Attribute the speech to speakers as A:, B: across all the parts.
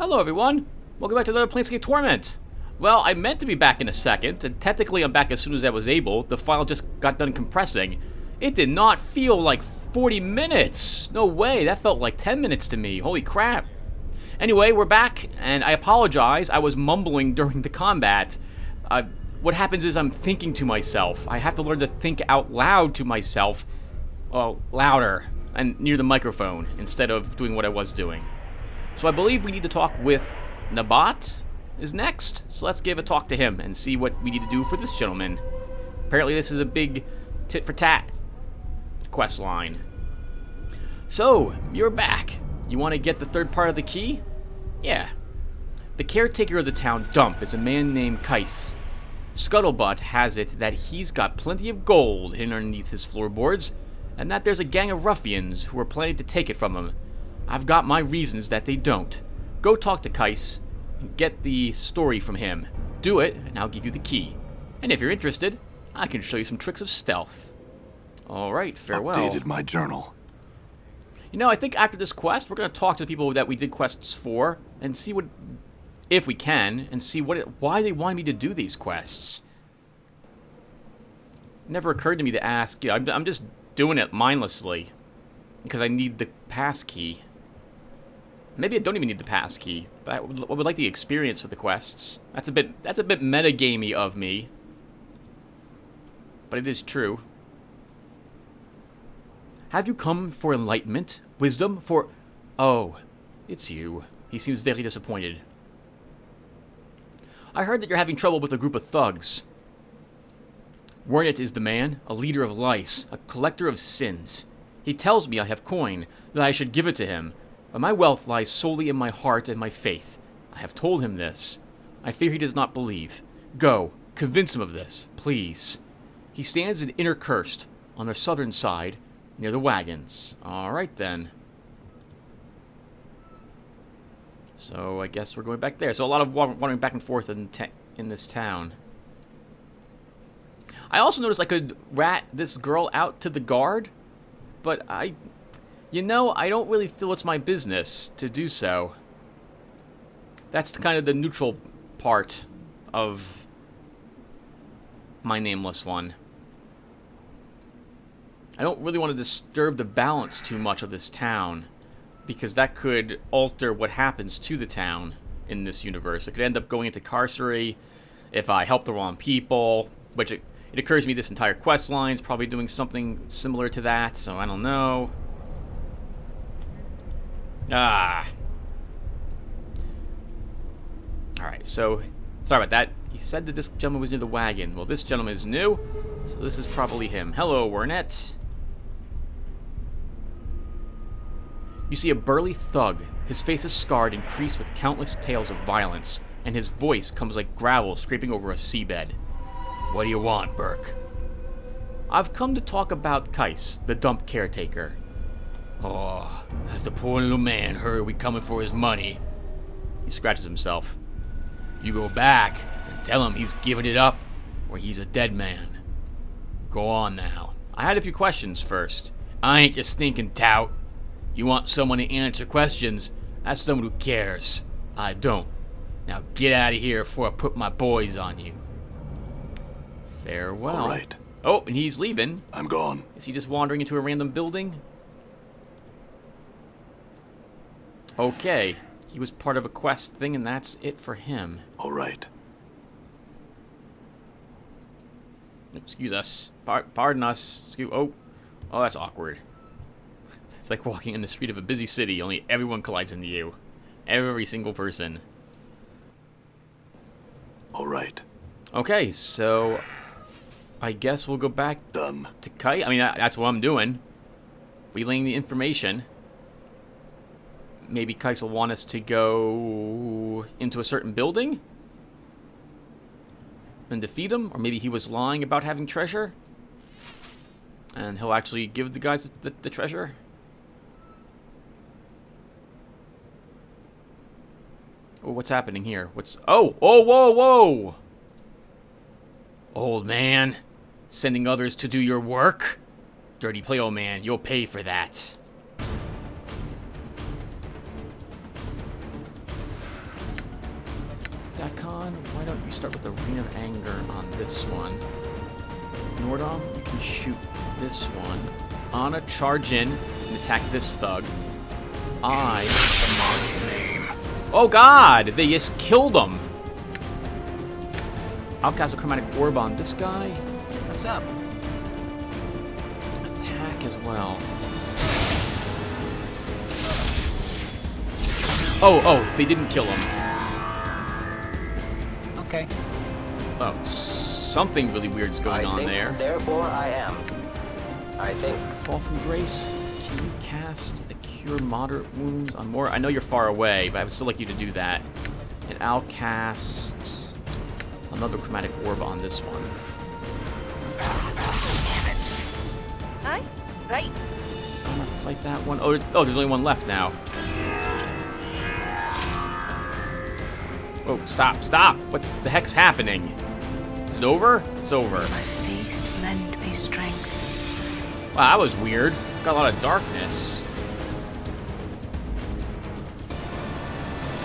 A: Hello everyone, welcome back to another Planescape Torment. Well, I meant to be back in a second, and technically I'm back as soon as I was able. The file just got done compressing. It did not feel like 40 minutes. No way, that felt like 10 minutes to me. Holy crap. Anyway, we're back, and I apologize. I was mumbling during the combat. What happens is I'm thinking to myself. I have to learn to think out loud to myself. Well, louder and near the microphone instead of doing what I was doing. So I believe we need to talk with Nabat is next. So let's give a talk to him and see what we need to do for this gentleman. Apparently this is a big tit for tat quest line. So, you're back. You want to get the third part of the key? Yeah. The caretaker of the town dump is a man named Kais. Scuttlebutt has it that he's got plenty of gold hidden underneath his floorboards, and that there's a gang of ruffians who are planning to take it from him. I've got my reasons that they don't. Go talk to Kais and get the story from him. Do it, and I'll give you the key. And if you're interested, I can show you some tricks of stealth. Alright, farewell.
B: Updated my journal.
A: You know, I think after this quest, we're going to talk to the people that we did quests for, and see what, if we can, and see why they want me to do these quests. It never occurred to me to ask. You know, I'm just doing it mindlessly, because I need the pass key. Maybe I don't even need the pass key, but I would like the experience for the quests. That's a bit metagamey of me, but it is true. Have you come for enlightenment, wisdom, for... Oh, it's you. He seems very disappointed. I heard that you're having trouble with a group of thugs. Wernet is the man, a leader of lice, a collector of sins. He tells me I have coin, that I should give it to him, but my wealth lies solely in my heart and my faith. I have told him this. I fear he does not believe. Go, convince him of this, please. He stands in Inner Cursed, on the southern side, near the wagons. Alright then. So I guess we're going back there. So a lot of wandering back and forth in this town. I also noticed I could rat this girl out to the guard, but you know, I don't really feel it's my business to do so. That's kind of the neutral part of my nameless one. I don't really want to disturb the balance too much of this town, because that could alter what happens to the town in this universe. It could end up going into carcery if I help the wrong people, which it occurs to me this entire quest line is probably doing something similar to that, so I don't know. Alright, so, sorry about that. He said that this gentleman was near the wagon. Well, this gentleman is new, so this is probably him. Hello, Wernet. You see a burly thug. His face is scarred and creased with countless tales of violence, and his voice comes like gravel scraping over a seabed. What do you want, Burke? I've come to talk about Kais, the dump caretaker. Oh, has the poor little man heard we coming for his money? He scratches himself. You go back and tell him he's giving it up, or he's a dead man. Go on now. I had a few questions first. I ain't your stinking tout. You want someone to answer questions? That's someone who cares. I don't. Now get out of here before I put my boys on you. Farewell.
B: All right.
A: Oh, and he's leaving.
B: I'm gone.
A: Is he just wandering into a random building? Okay. He was part of a quest thing, and that's it for him.
B: All right.
A: Excuse us. Pardon us. Oh, that's awkward. It's like walking in the street of a busy city, only everyone collides into you. Every single person.
B: All right.
A: Okay, so I guess we'll go back
B: Done.
A: to Kite. I mean, that's what I'm doing. Relaying the information. Maybe Kite will want us to go into a certain building and defeat him, or maybe he was lying about having treasure, and he'll actually give the guys the treasure. Oh, what's happening here? Oh, whoa, whoa! Old man, sending others to do your work? Dirty play, old man, you'll pay for that. Dakon, why don't you start with the Ring of Anger on this one? Nordom, you can shoot this one. Anna, charge in and attack this thug. Oh god! They just killed him! I'll cast a Chromatic Orb on this guy.
C: What's up?
A: Attack as well. Oh, they didn't kill him.
C: Okay.
A: Oh, something really weird's going on there.
D: Therefore I am. I think.
A: Fall from Grace. Can you cast a Cure Moderate Wounds on more? I know you're far away, but I would still like you to do that. And I'll cast another Chromatic Orb on this one.
E: Aye, right.
A: I'm gonna fight that one. Oh, there's only one left now. Oh, stop! What the heck's happening? Is it over? It's over.
E: My faith lend me strength.
A: Wow, that was weird. Got a lot of darkness.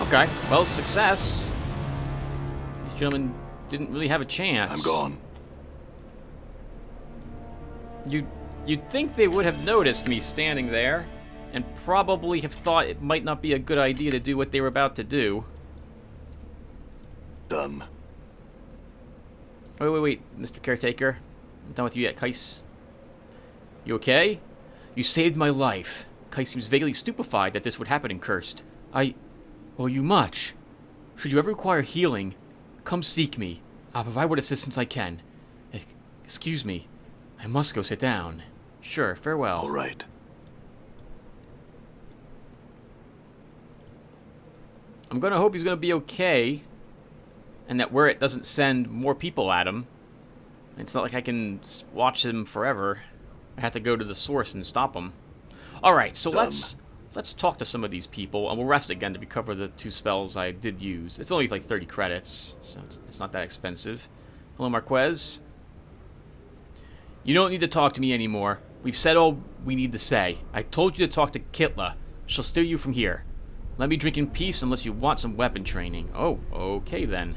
A: Okay, well, success. These gentlemen didn't really have a chance.
B: I'm gone.
A: You'd think they would have noticed me standing there, and probably have thought it might not be a good idea to do what they were about to do.
B: Done.
A: Wait, Mr. Caretaker. I'm done with you yet, Kais. You okay? You saved my life. Kais seems vaguely stupefied that this would happen in Cursed. I owe you much. Should you ever require healing, come seek me. I'll provide what assistance I can. Excuse me. I must go sit down. Sure, farewell.
B: All right.
A: I'm gonna hope he's gonna be okay, and that Wurrit doesn't send more people at him. It's not like I can watch him forever. I have to go to the source and stop him. Alright, so
B: Done.
A: let's talk to some of these people, and we'll rest again to recover the 2 spells I did use. It's only like 30 credits, so it's not that expensive. Hello, Marquez. You don't need to talk to me anymore. We've said all we need to say. I told you to talk to Kitla. She'll steer you from here. Let me drink in peace unless you want some weapon training. Oh, okay then.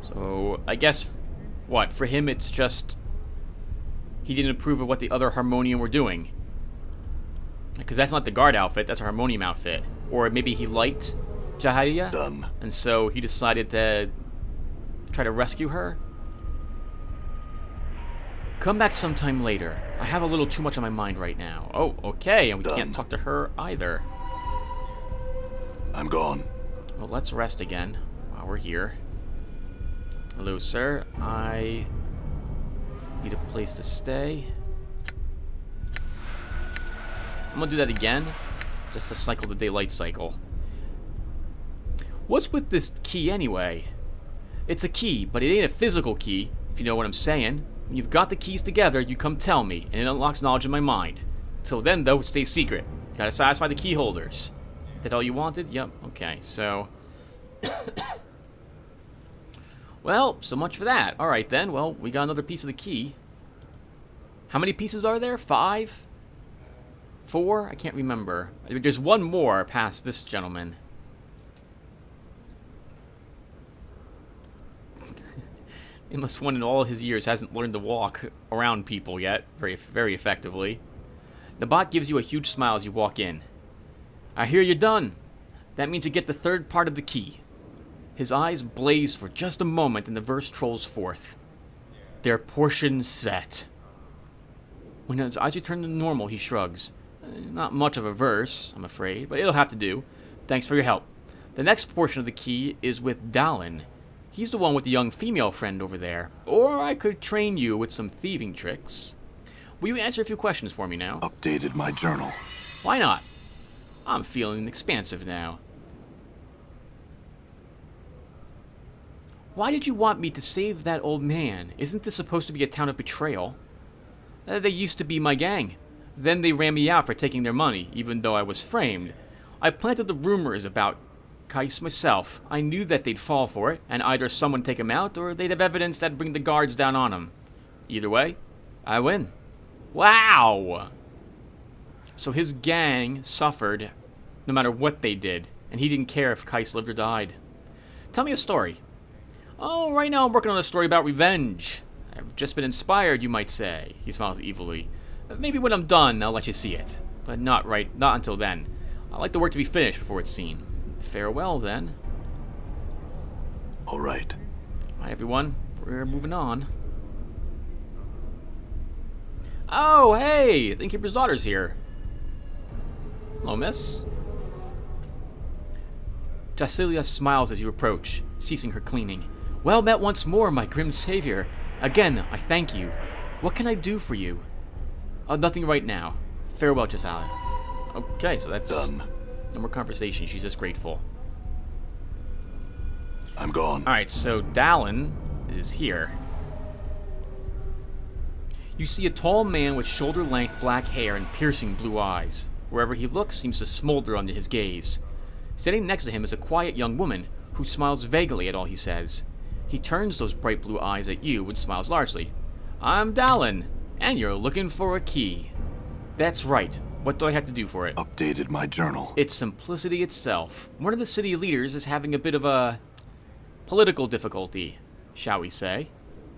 A: So, I guess, what, for him it's just he didn't approve of what the other Harmonium were doing. Because that's not the guard outfit, that's a Harmonium outfit. Or maybe he liked Jahia,
B: Done.
A: and so he decided to try to rescue her. Come back sometime later. I have a little too much on my mind right now. Oh, okay, and we
B: Done.
A: can't talk to her either.
B: I'm gone.
A: Well, let's rest again while we're here. Hello, sir. I need a place to stay. I'm gonna do that again, just to cycle the daylight cycle. What's with this key anyway? It's a key, but it ain't a physical key, if you know what I'm saying. When you've got the keys together, you come tell me, and it unlocks knowledge in my mind. Till then, though, it stays secret. Gotta satisfy the key holders. That all you wanted? Yep, okay, so... Well, so much for that. Alright then, well, we got another piece of the key. How many pieces are there? 5? 4? I can't remember. There's one more past this gentleman. Unless one in all his years hasn't learned to walk around people yet, very effectively. The bot gives you a huge smile as you walk in. I hear you're done. That means you get the 3rd part of the key. His eyes blaze for just a moment and the verse trolls forth. Their portion set. When his eyes return to normal, he shrugs. Not much of a verse, I'm afraid, but it'll have to do. Thanks for your help. The next portion of the key is with Dallin. He's the one with the young female friend over there. Or I could train you with some thieving tricks. Will you answer a few questions for me now?
B: Updated my journal.
A: Why not? I'm feeling expansive now. Why did you want me to save that old man? Isn't this supposed to be a town of betrayal? They used to be my gang. Then they ran me out for taking their money, even though I was framed. I planted the rumors about Kais myself. I knew that they'd fall for it, and either someone take him out, or they'd have evidence that'd bring the guards down on him. Either way, I win. Wow! So his gang suffered no matter what they did, and he didn't care if Kais lived or died. Tell me a story. Oh, right now I'm working on a story about revenge. I've just been inspired, you might say. He smiles evilly. Maybe when I'm done, I'll let you see it. But not until then. I like the work to be finished before it's seen. Farewell, then.
B: All right.
A: Hi, everyone. We're moving on. Oh, hey! The innkeeper's daughter's here. Hello, miss. Jacilia smiles as you approach, ceasing her cleaning. Well met once more, my grim savior. Again, I thank you. What can I do for you? Nothing right now. Farewell, Jacilia. Okay, so that's...
B: Done.
A: No more conversation. She's just grateful.
B: I'm gone.
A: Alright, so Dallin is here. You see a tall man with shoulder-length black hair and piercing blue eyes. Wherever he looks seems to smolder under his gaze. Standing next to him is a quiet young woman who smiles vaguely at all he says. He turns those bright blue eyes at you and smiles largely. I'm Dallin, and you're looking for a key. That's right. What do I have to do for it?
B: Updated my journal.
A: It's simplicity itself. One of the city leaders is having a bit of a political difficulty, shall we say.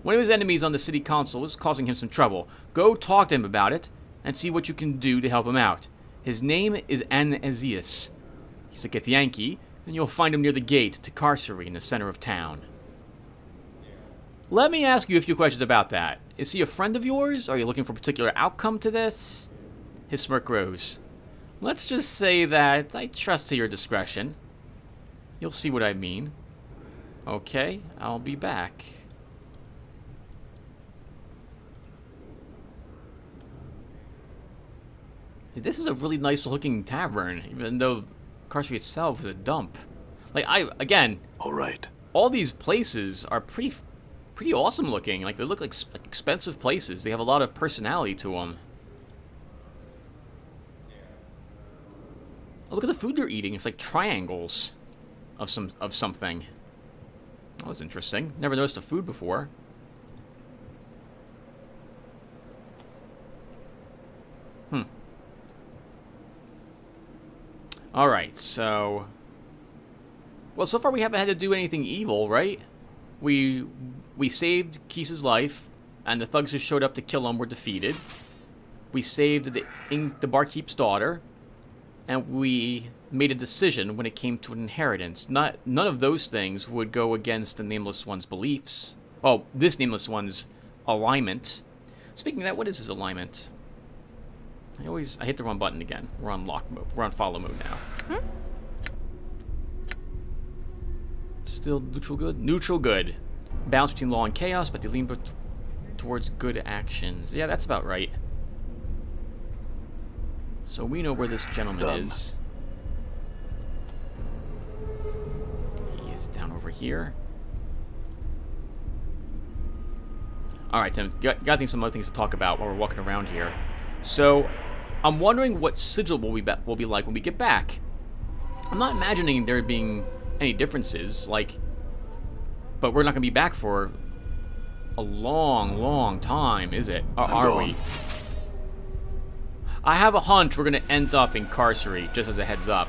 A: One of his enemies on the city council is causing him some trouble. Go talk to him about it and see what you can do to help him out. His name is Anazius. He's a Githyanki, and you'll find him near the gate to Carcery in the center of town. Let me ask you a few questions about that. Is he a friend of yours? Are you looking for a particular outcome to this? His smirk grows. Let's just say that I trust to your discretion. You'll see what I mean. Okay, I'll be back. This is a really nice looking tavern, even though Carcery itself is a dump. Like, again,
B: All right.
A: all these places are pretty awesome looking. Like, they look like expensive places. They have a lot of personality to them. Oh, look at the food they're eating. It's like triangles of something. That was interesting. Never noticed the food before. Alright, so... Well, so far we haven't had to do anything evil, right? We saved Keese's life, and the thugs who showed up to kill him were defeated. We saved the barkeep's daughter, and we made a decision when it came to an inheritance. None of those things would go against the Nameless One's beliefs. Oh, this Nameless One's alignment. Speaking of that, what is his alignment? I hit the wrong button again. We're on lock mode. We're on follow mode now. Still neutral good? Neutral good. Balance between law and chaos, but they lean towards good actions. Yeah, that's about right. So we know where this gentleman is. He is down over here. Alright, Tim. Gotta think some other things to talk about while we're walking around here. So, I'm wondering what Sigil will be like when we get back. I'm not imagining there being any differences, like... But we're not going to be back for a long, long time, is it? Or are we? I have a hunch we're going to end up in Carcery, just as a heads up.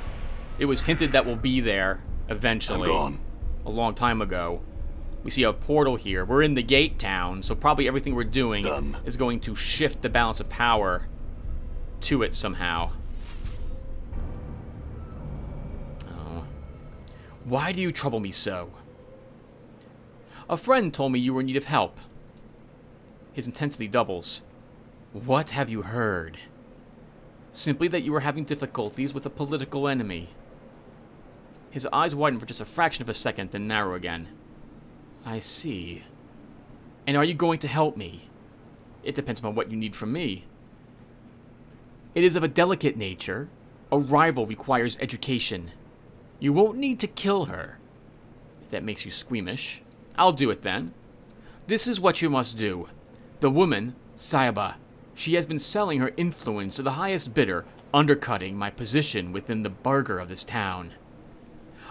A: It was hinted that we'll be there eventually. A long time ago. We see a portal here. We're in the gate town, so probably everything we're doing is going to shift the balance of power to it somehow. Oh. Why do you trouble me so? A friend told me you were in need of help. His intensity doubles. What have you heard? Simply that you were having difficulties with a political enemy. His eyes widen for just a fraction of a second, then narrow again. I see. And are you going to help me? It depends upon what you need from me. It is of a delicate nature. A rival requires education. You won't need to kill her. If that makes you squeamish, I'll do it then. This is what you must do. The woman, Sayaba, she has been selling her influence to the highest bidder, undercutting my position within the burgher of this town.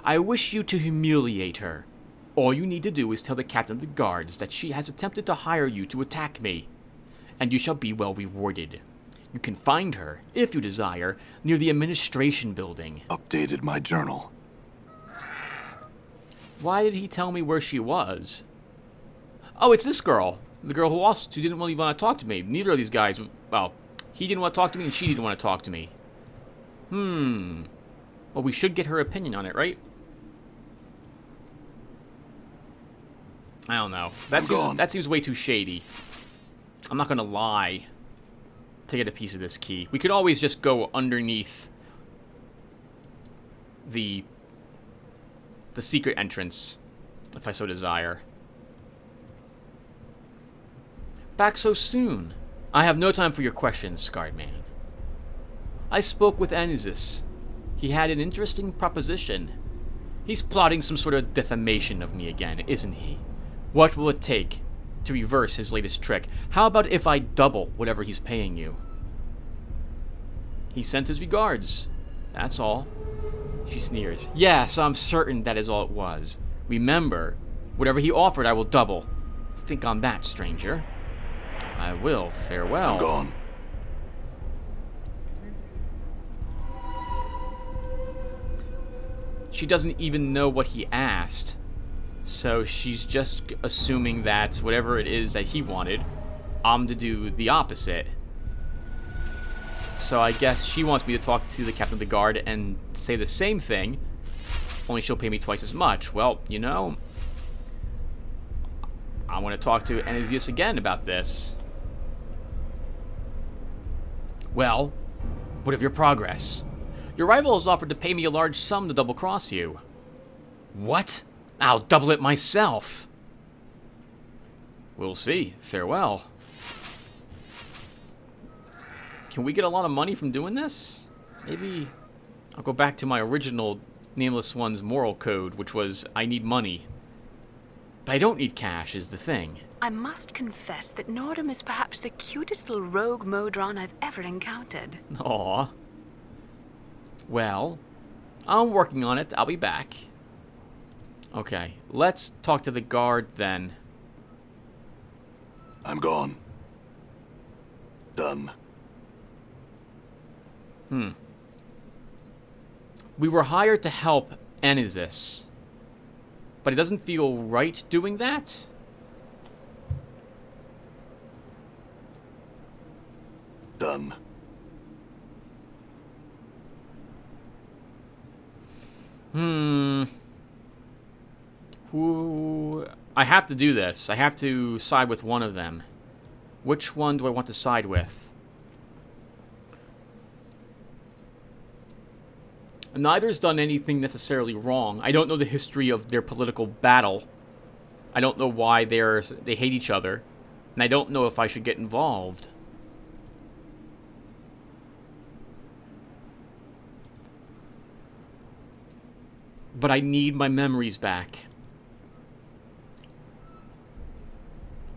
A: I wish you to humiliate her. All you need to do is tell the captain of the guards that she has attempted to hire you to attack me, and you shall be well rewarded. You can find her, if you desire, near the administration building.
B: Updated my journal.
A: Why did he tell me where she was? Oh, it's this girl. The girl who didn't really want to talk to me. Neither of these guys, well, he didn't want to talk to me and she didn't want to talk to me. Well, we should get her opinion on it, right? I don't know. That seems way too shady. I'm not gonna lie. To get a piece of this key. We could always just go underneath the secret entrance, if I so desire. Back so soon. I have no time for your questions, Scarred Man. I spoke with Anizis. He had an interesting proposition. He's plotting some sort of defamation of me again, isn't he? What will it take to reverse his latest trick? How about if I double whatever he's paying you? He sent his regards. That's all. She sneers. Yes, I'm certain that is all it was. Remember, whatever he offered, I will double. Think on that, stranger. I will. Farewell.
B: I'm gone.
A: She doesn't even know what he asked. So she's just assuming that whatever it is that he wanted, I'm to do the opposite. So I guess she wants me to talk to the captain of the guard and say the same thing, only she'll pay me twice as much. Well, you know, I want to talk to Anizis again about this. Well, what of your progress? Your rival has offered to pay me a large sum to double-cross you. What? I'll double it myself. We'll see. Farewell. Can we get a lot of money from doing this? Maybe I'll go back to my original Nameless One's moral code, which was, I need money. But I don't need cash, is the thing.
E: I must confess that Nordum is perhaps the cutest little rogue Modron I've ever encountered.
A: Aww. Well, I'm working on it. I'll be back. Okay, let's talk to the guard then.
B: I'm gone. Done.
A: We were hired to help Anizis, but it doesn't feel right doing that.
B: Done.
A: I have to do this. I have to side with one of them. Which one do I want to side with? Neither's done anything necessarily wrong. I don't know the history of their political battle. I don't know why they hate each other. And I don't know if I should get involved. But I need my memories back.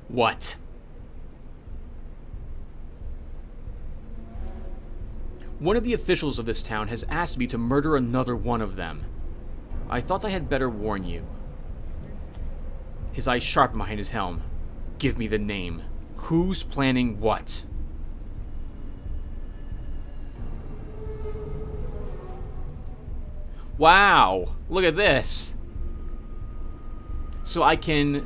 A: What? One of the officials of this town has asked me to murder another one of them. I thought I had better warn you. His eyes sharp behind his helm. Give me the name. Who's planning what? Wow! Look at this! So I can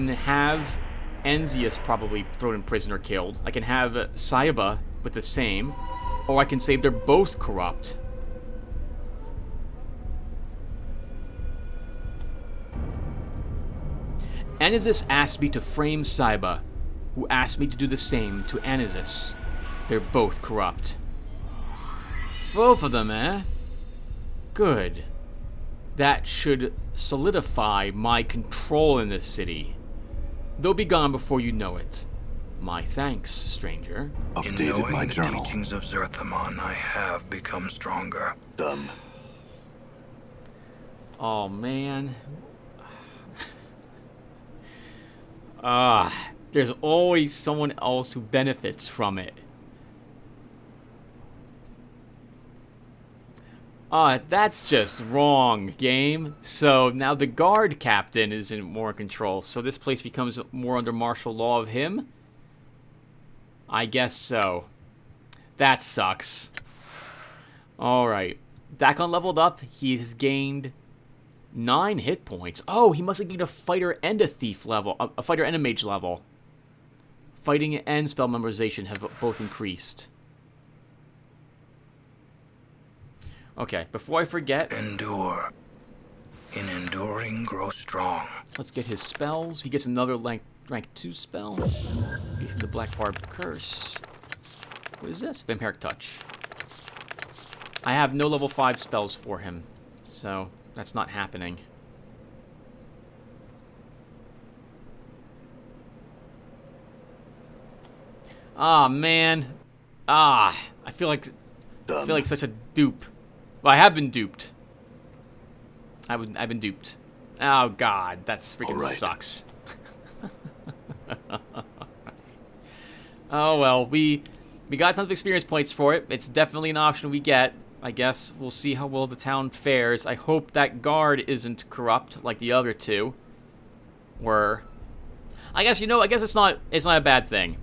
A: have Anzius probably thrown in prison or killed. I can have Saiba with the same. Or I can say they're both corrupt. Anizis asked me to frame Saiba, who asked me to do the same to Anizis. They're both corrupt. Both of them, eh? Good. That should solidify my control in this city. They'll be gone before you know it. My thanks, stranger.
B: Updated my journal.
C: In knowing the teachings of Zerthamon, I have become stronger.
B: Done.
A: Oh, man. There's always someone else who benefits from it. That's just wrong, game. So now the guard captain is more in control. So this place becomes more under martial law of him? I guess so. That sucks. Alright. Dakon leveled up. He has gained 9 hit points. Oh, he must have gained a fighter and a thief level. A fighter and a mage level. Fighting and spell memorization have both increased. Okay, before I forget...
C: Endure. In enduring, grow strong.
A: Let's get his spells. He gets another rank 2 spell. The Black Barb Curse. What is this? Vampiric Touch. I have no level 5 spells for him, so that's not happening. Ah, man. I feel like such a dupe. Well, I have been duped. I've been duped. Oh God, that's freaking sucks. Oh well, we got tons of experience points for it. It's definitely an option we get. I guess we'll see how well the town fares. I hope that guard isn't corrupt like the other two were. I guess it's not a bad thing.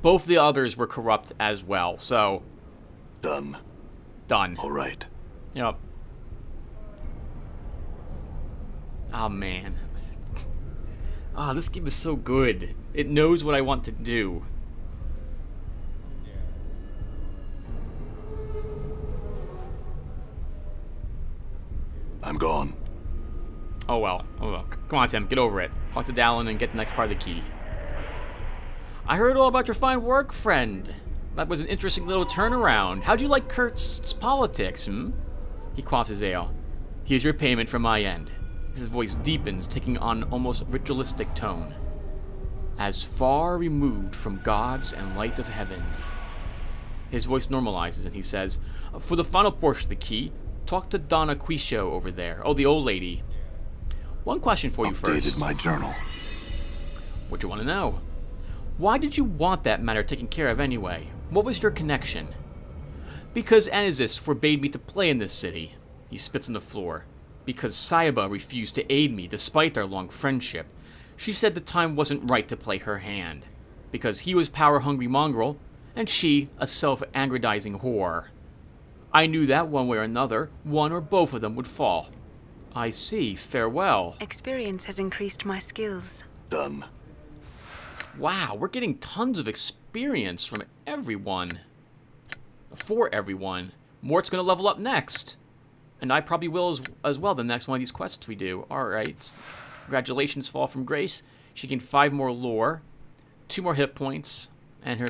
A: Both the others were corrupt as well. So
B: Done. All right.
A: Yep. Oh man. This game is so good. It knows what I want to do.
B: I'm gone.
A: Oh well. Come on, Tim. Get over it. Talk to Dallin and get the next part of the key. I heard all about your fine work, friend. That was an interesting little turnaround. How'd you like Kurt's politics, He quaffs his ale. Here's your payment from my end. His voice deepens, taking on almost ritualistic tone. As far removed from gods and light of heaven. His voice normalizes and he says, for the final portion of the key, talk to Donna Quisho over there. Oh, the old lady. One question for you first.
B: Updated my journal.
A: What you want to know? Why did you want that matter taken care of anyway? What was your connection? Because Anizis forbade me to play in this city. He spits on the floor. Because Saiba refused to aid me despite our long friendship. She said the time wasn't right to play her hand. Because he was power-hungry mongrel, and she a self-aggrandizing whore. I knew that one way or another, one or both of them would fall. I see. Farewell.
E: Experience has increased my skills.
B: Done.
A: Wow, we're getting tons of experience from everyone. For everyone. Mort's gonna level up next. And I probably will as well the next one of these quests we do. Alright. Congratulations, Fall from Grace. She gained 5 more lore, 2 more hit points, and her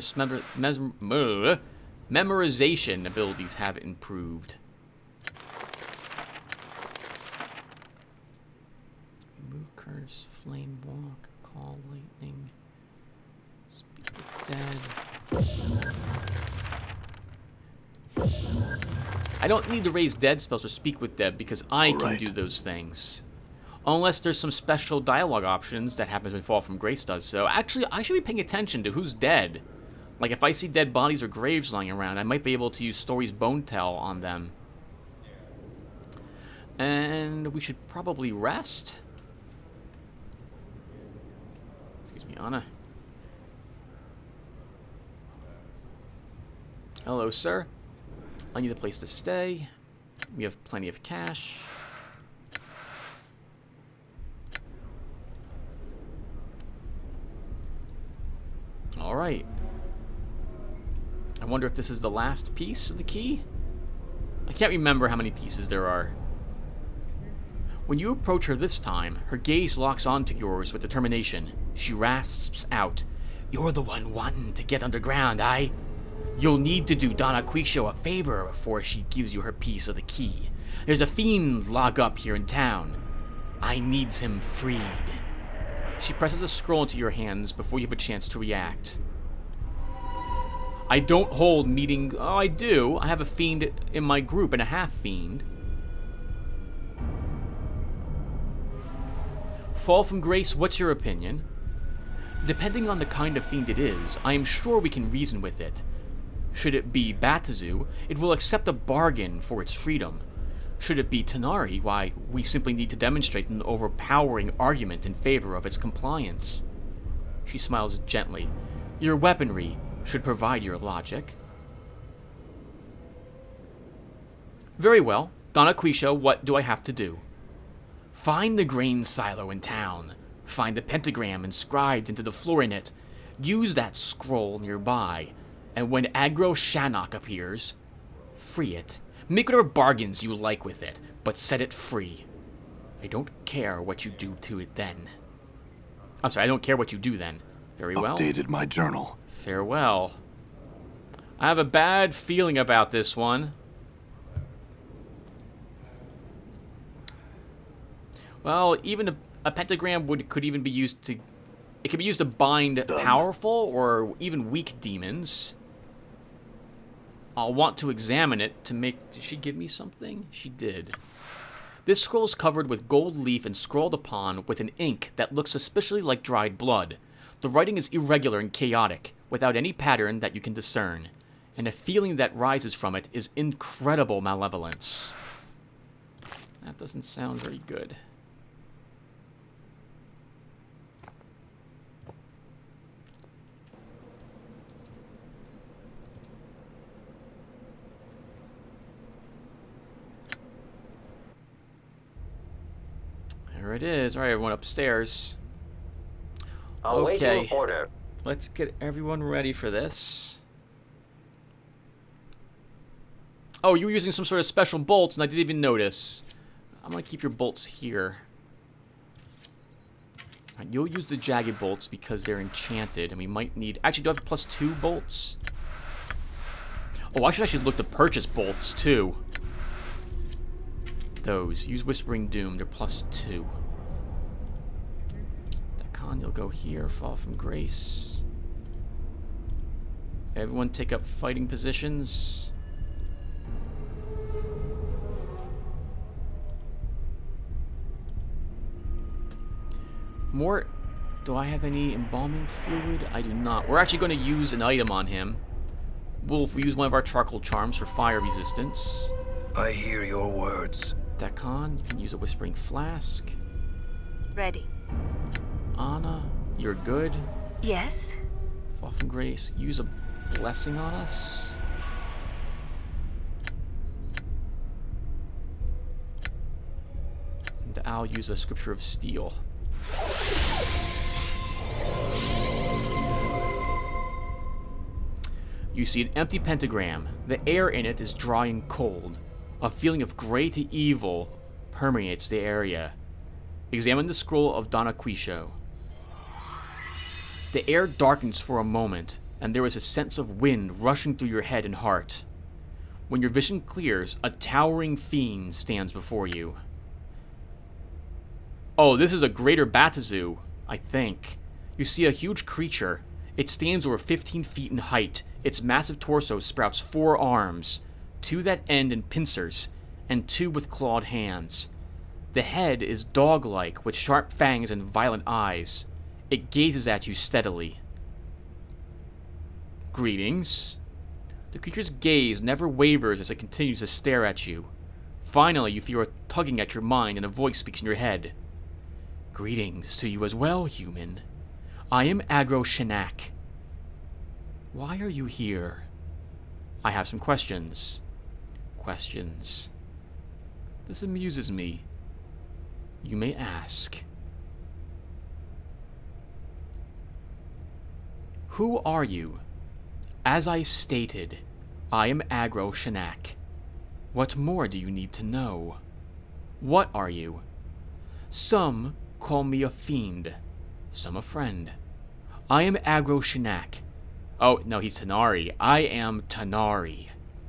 A: memorization abilities have improved. Remove curse, flame walk, call lightning, speak with dead. I don't need to raise dead spells or speak with dead because I can do those things. Unless there's some special dialogue options that happens when Fall from Grace does so. Actually, I should be paying attention to who's dead. Like, if I see dead bodies or graves lying around, I might be able to use Story's Bone Tell on them. And we should probably rest. Excuse me, Anna. Hello, sir. I need a place to stay. We have plenty of cash. Alright. I wonder if this is the last piece of the key? I can't remember how many pieces there are. When you approach her this time, her gaze locks onto yours with determination. She rasps out, "You're the one wanting to get underground, aye? You'll need to do Donna Quisho a favor before she gives you her piece of the key. There's a fiend locked up here in town. I needs him freed." She presses a scroll into your hands before you have a chance to react. I don't hold meeting... Oh, I do. I have a fiend in my group and a half-fiend. Fall from Grace, what's your opinion? Depending on the kind of fiend it is, I am sure we can reason with it. Should it be Batazu, it will accept a bargain for its freedom. Should it be Tanari, why, we simply need to demonstrate an overpowering argument in favor of its compliance. She smiles gently. Your weaponry should provide your logic. Very well. Donna Quisho, what do I have to do? Find the grain silo in town. Find the pentagram inscribed into the floor in it. Use that scroll nearby. And when Aggro Shannock appears, free it. Make whatever bargains you like with it, but set it free. I don't care what you do to it then. I'm sorry, I don't care what you do then. Very well.
B: Updated my journal.
A: Farewell. I have a bad feeling about this one. Well, even a pentagram could even be used to... It could be used to bind powerful or even weak demons. I'll want to examine it to make... Did she give me something? She did. This scroll is covered with gold leaf and scrawled upon with an ink that looks suspiciously like dried blood. The writing is irregular and chaotic, without any pattern that you can discern, and a feeling that rises from it is incredible malevolence. That doesn't sound very good. There it is. All right, everyone upstairs.
D: Awaiting order.
A: Let's get everyone ready for this. Oh, you were using some sort of special bolts, and I didn't even notice. I'm going to keep your bolts here. Right, you'll use the jagged bolts because they're enchanted, and we might need... Actually, do I have +2 bolts? Oh, I should actually look to purchase bolts, too. Those. Use Whispering Doom. They're +2. Decon, you'll go here. Fall from Grace. Everyone take up fighting positions. Mort, do I have any embalming fluid? I do not. We're actually going to use an item on him. We'll use one of our charcoal charms for fire resistance.
C: I hear your words.
A: Decon, you can use a Whispering Flask.
E: Ready.
A: Anna, you're good.
E: Yes?
A: Fall from Grace, use a blessing on us. And I'll use a Scripture of Steel. You see an empty pentagram. The air in it is dry and cold. A feeling of great evil permeates the area. Examine the scroll of Donna Quisho. The air darkens for a moment, and there is a sense of wind rushing through your head and heart. When your vision clears, a towering fiend stands before you. Oh, this is a greater Batazu, I think. You see a huge creature. It stands over 15 feet in height. Its massive torso sprouts 4 arms, 2 that end in pincers, and 2 with clawed hands. The head is dog-like, with sharp fangs and violent eyes. It gazes at you steadily. Greetings. The creature's gaze never wavers as it continues to stare at you. Finally, you feel a tugging at your mind, and a voice speaks in your head. Greetings to you as well, human. I am Aggro Shannock. Why are you here? I have some questions. Questions. This amuses me. You may ask. Who are you? As I stated, I am Aggro Shannock. What more do you need to know? What are you? Some call me a fiend, some a friend. I am Aggro Shannock. Oh, no, he's Tanari. I am Tanari.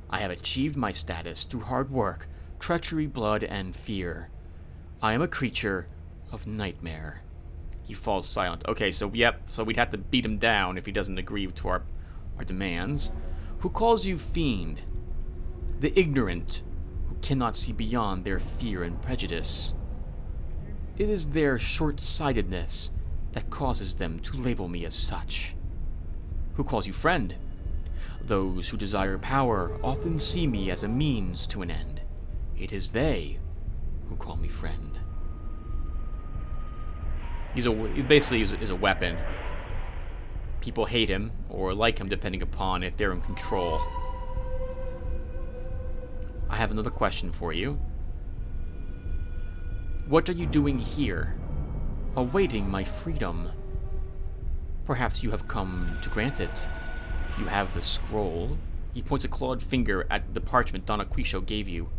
A: I have achieved my status through hard work, treachery, blood, and fear. I am a creature of nightmare. He falls silent. Okay, so yep, so we'd have to beat him down if he doesn't agree to our demands. Who calls you fiend? The ignorant, who cannot see beyond their fear and prejudice. It is their short-sightedness that causes them to label me as such. Who calls you friend? Those who desire power often see me as a means to an end. It is they who call me friend. He basically is a weapon. People hate him or like him depending upon if they're in control. I have another question for you. What are you doing here? Awaiting my freedom. Perhaps you have come to grant it. You have the scroll. He points a clawed finger at the parchment Donna Quisho gave you.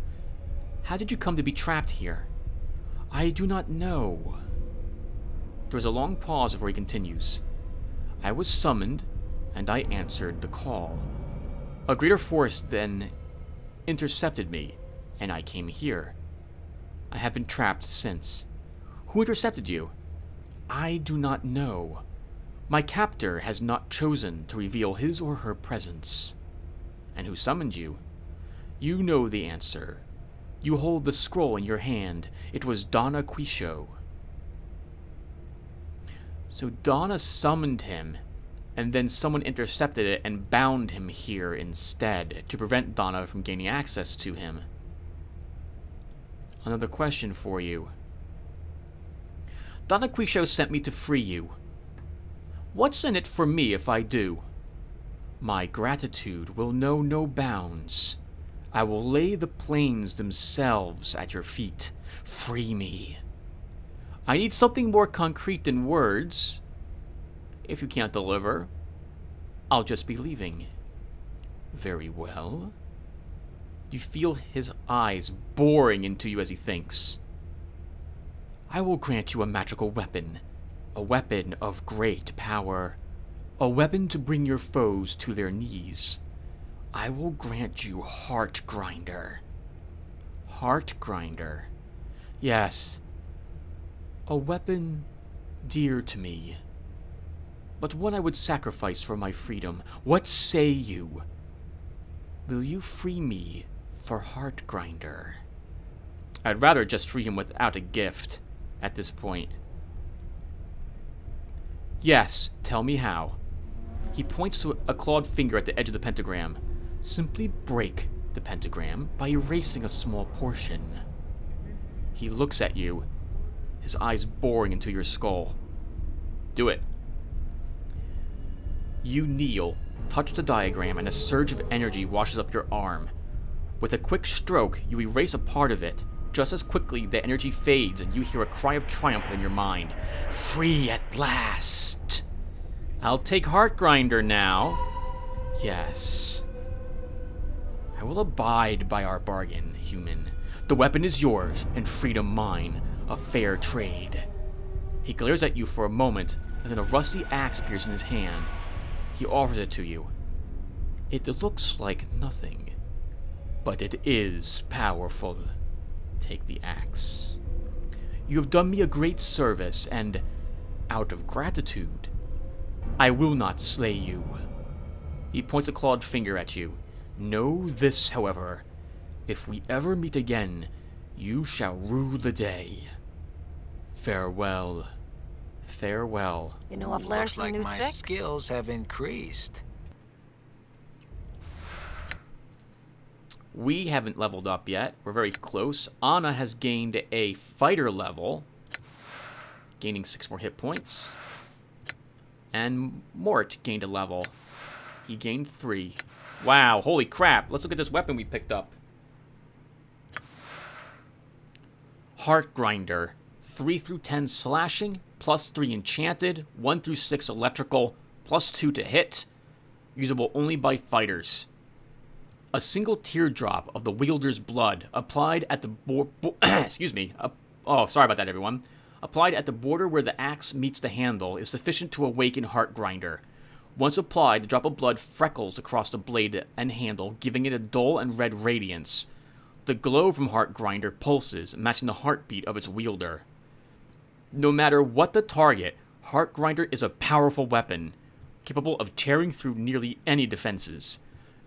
A: How did you come to be trapped here? I do not know. There is a long pause before he continues. I was summoned, and I answered the call. A greater force then intercepted me, and I came here. I have been trapped since. Who intercepted you? I do not know. My captor has not chosen to reveal his or her presence. And who summoned you? You know the answer. You hold the scroll in your hand. It was Donna Quisho. So Donna summoned him, and then someone intercepted it and bound him here instead to prevent Donna from gaining access to him. Another question for you. Donna Quisho sent me to free you. What's in it for me if I do? My gratitude will know no bounds. I will lay the plains themselves at your feet. Free me. I need something more concrete than words. If you can't deliver, I'll just be leaving. Very well. You feel his eyes boring into you as he thinks. I will grant you a magical weapon. A weapon of great power. A weapon to bring your foes to their knees. I will grant you Heart Grinder. Heart Grinder. Yes. A weapon dear to me. But one I would sacrifice for my freedom. What say you? Will you free me for Heart Grinder? I'd rather just free him without a gift at this point. Yes, tell me how. He points to a clawed finger at the edge of the pentagram. Simply break the pentagram by erasing a small portion. He looks at you, his eyes boring into your skull. Do it. You kneel, touch the diagram, and a surge of energy washes up your arm. With a quick stroke, you erase a part of it. Just as quickly, the energy fades and you hear a cry of triumph in your mind. Free at last! I'll take Heart Grinder now. Yes. I will abide by our bargain, human. The weapon is yours, and freedom mine. A fair trade. He glares at you for a moment, and then a rusty axe appears in his hand. He offers it to you. It looks like nothing, but it is powerful. Take the axe. You have done me a great service, and out of gratitude, I will not slay you. He points a clawed finger at you. Know this, however. If we ever meet again, you shall rue the day. Farewell. Farewell.
F: You know, I've learned
D: Looks
F: some
D: like
F: new
D: my
F: tricks.
D: skills have increased.
A: We haven't leveled up yet. We're very close. Anna has gained a fighter level, gaining 6 more hit points. And Mort gained a level. He gained 3. Wow, holy crap. Let's look at this weapon we picked up. Heart Grinder. 3 through 10 slashing, plus 3 enchanted, 1 through 6 electrical, plus 2 to hit. Usable only by fighters. A single teardrop of the wielder's blood applied at the excuse me. Oh, sorry about that, everyone. Applied at the border where the axe meets the handle is sufficient to awaken Heart Grinder. Once applied, the drop of blood freckles across the blade and handle, giving it a dull and red radiance. The glow from Heart Grinder pulses, matching the heartbeat of its wielder. No matter what the target, Heart Grinder is a powerful weapon, capable of tearing through nearly any defenses.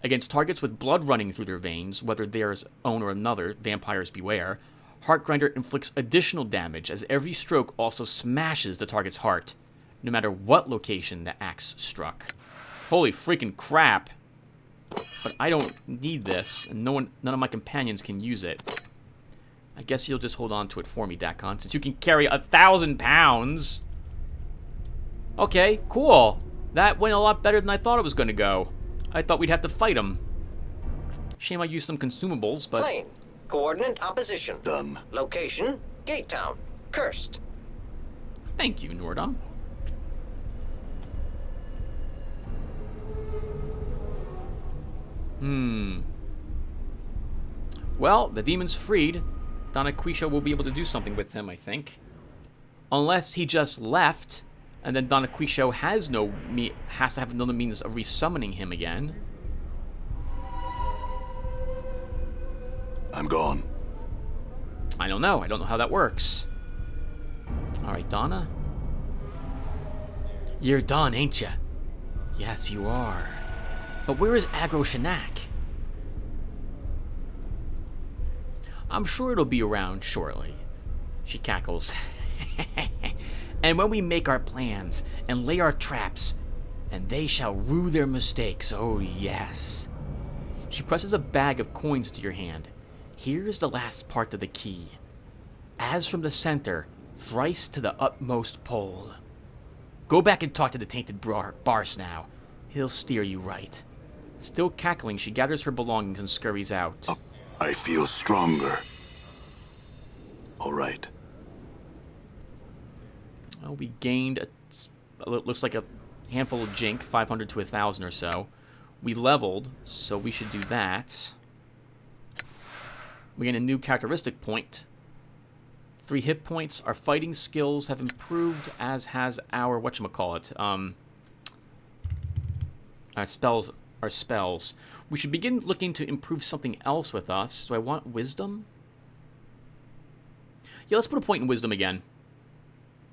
A: Against targets with blood running through their veins, whether theirs own or another, vampires beware, Heart Grinder inflicts additional damage as every stroke also smashes the target's heart, no matter what location the axe struck. Holy freaking crap! But I don't need this, and none of my companions can use it. I guess you'll just hold on to it for me, Dakon, since you can carry 1,000 pounds. Okay, cool. That went a lot better than I thought it was going to go. I thought we'd have to fight him. Shame I used some consumables, but...
D: Plane. Coordinate opposition.
B: Done.
D: Location.
F: Gate Town. Cursed.
A: Thank you, Nordum. Well, the demon's freed. Don Aquisha will be able to do something with him, I think. Unless he just left, and then Don Aquisha has to have another means of resummoning him again.
B: I'm gone.
A: I don't know. I don't know how that works. Alright, Donna. You're done, ain't ya? Yes, you are. But where is Agro Shanak? I'm sure it'll be around shortly. She cackles. And when we make our plans and lay our traps, and they shall rue their mistakes, oh yes. She presses a bag of coins into your hand. Here's the last part of the key. As from the center, thrice to the utmost pole. Go back and talk to the tainted Barse now. He'll steer you right. Still cackling, she gathers her belongings and scurries out.
B: I feel stronger. All right.
A: Well, we gained, looks like a handful of Jink, 500 to 1,000 or so. We leveled, so we should do that. We get a new characteristic point. 3 hit points. Our fighting skills have improved, as has our, whatchamacallit, our spells. We should begin looking to improve something else with us. Do I want wisdom? Yeah, let's put a point in wisdom again.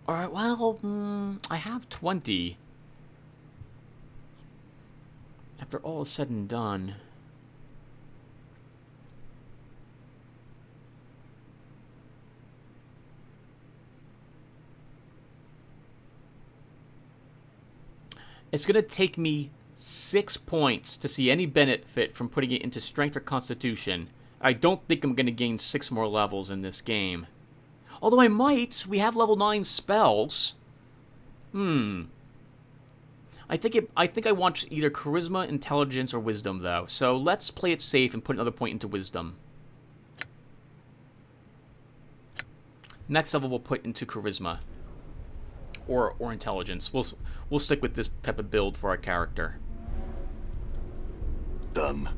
A: Alright, well, I have 20. After all is said and done. It's going to take me 6 points to see any benefit from putting it into Strength or Constitution. I don't think I'm going to gain 6 more levels in this game. Although I might. We have level 9 spells. I think I want either Charisma, Intelligence, or Wisdom, though. So let's play it safe and put another point into Wisdom. Next level we'll put into Charisma. Or Intelligence. We'll stick with this type of build for our character.
B: Done.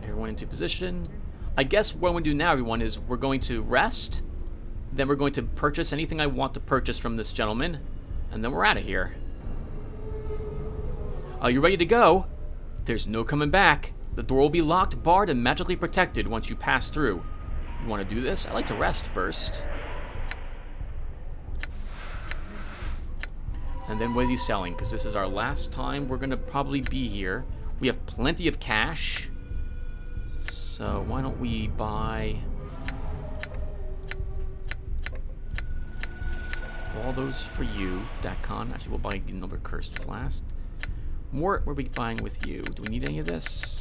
A: Everyone into position. I guess what I'm going to do now, everyone, is we're going to rest. Then we're going to purchase anything I want to purchase from this gentleman. And then we're out of here. Are you ready to go? There's no coming back. The door will be locked, barred, and magically protected once you pass through. You want to do this? I like to rest first. And then what is he selling? Because this is our last time we're going to probably be here. We have plenty of cash. So why don't we buy all those for you, Dakon. Actually, we'll buy another Cursed Flask. Mort, what are we buying with you? Do we need any of this?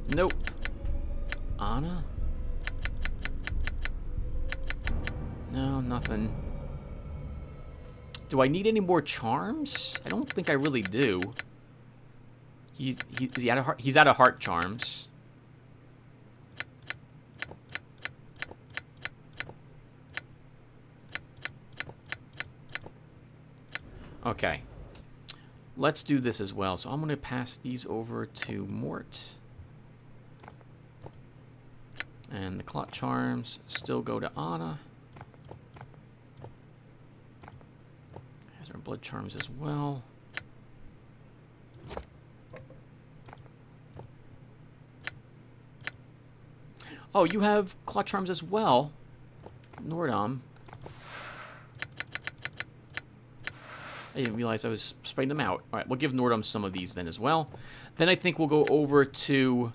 A: Nope. Anna? No, nothing. Do I need any more charms? I don't think I really do. Is he out of heart? He's out of heart charms. Okay. Let's do this as well. So I'm going to pass these over to Mort. And the clot charms still go to Anna. Has our blood charms as well. Oh, you have clot charms as well, Nordum. I didn't realize I was spreading them out. All right, we'll give Nordum some of these then as well. Then I think we'll go over to...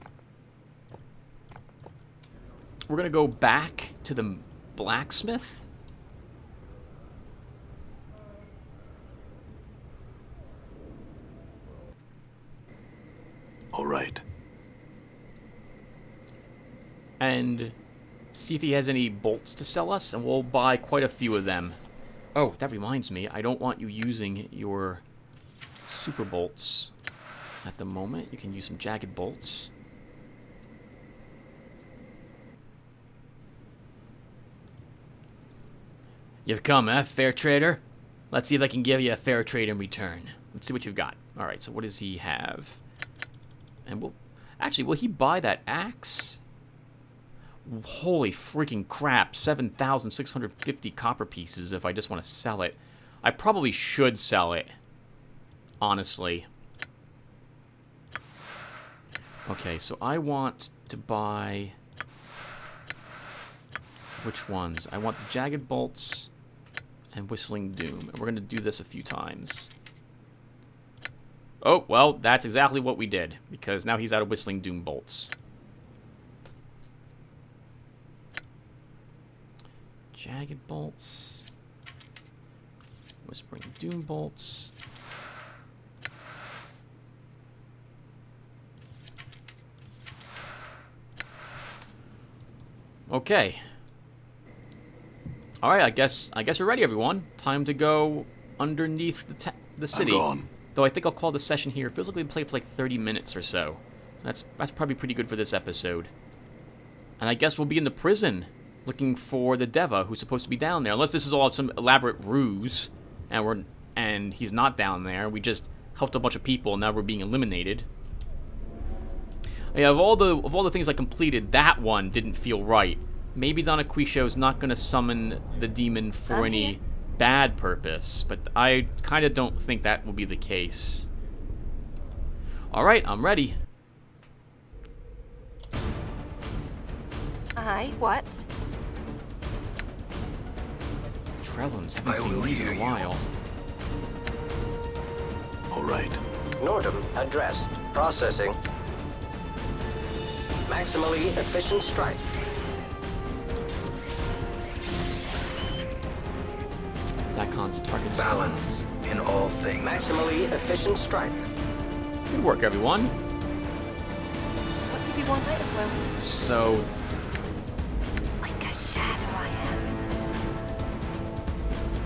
A: We're going to go back to the blacksmith.
B: All right.
A: And see if he has any bolts to sell us, and we'll buy quite a few of them. Oh, that reminds me, I don't want you using your super bolts. at the moment. You can use some jagged bolts. You've come, eh, fair trader? Let's see if I can give you a fair trade in return. Let's see what you've got. Alright, so what does he have? And we'll... Actually, will he buy that axe? Holy freaking crap. 7,650 copper pieces if I just want to sell it. I probably should sell it. Honestly. Okay, so I want to buy... Which ones? I want the Jagged Bolts and Whistling Doom. And we're going to do this a few times. Oh, well, that's exactly what we did. Because now he's out of Whistling Doom bolts. Jagged Bolts. Whispering Doom bolts. Okay. All right, I guess we're ready, everyone. Time to go underneath the city.
B: I'm gone.
A: Though I think I'll call the session here. It feels like we've played for like 30 minutes or so. That's probably pretty good for this episode. And I guess we'll be in the prison looking for the Deva who's supposed to be down there. Unless this is all some elaborate ruse and he's not down there. We just helped a bunch of people and now we're being eliminated. Yeah, of all the things I completed, that one didn't feel right. Maybe Donna Quisho's not going to summon the demon for any bad purpose, but I kind of don't think that will be the case. Alright, I'm ready.
F: Aye, what?
A: Trellins, haven't
C: I
A: seen
C: will
A: these in
C: hear
A: a
C: you.
A: while.
B: All right.
G: Nordum addressed. Processing. Maximally efficient strike.
A: Dacon's target spawn.
C: Balance in all things.
G: Maximally efficient strike.
A: Good work, everyone.
F: What did you want that as well?
A: So,
F: Like a shadow I am.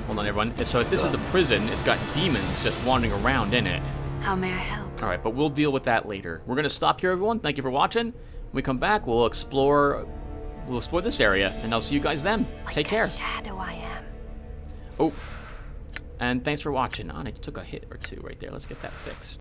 A: hold on, everyone. So if this is the prison, it's got demons just wandering around in it.
E: How may I help?
A: Alright, but we'll deal with that later. We're going to stop here, everyone. Thank you for watching. When we come back, we'll explore this area, and I'll see you guys then. Take care.
F: Like a shadow I am.
A: Oh, and thanks for watching. I took a hit or two right there. Let's get that fixed.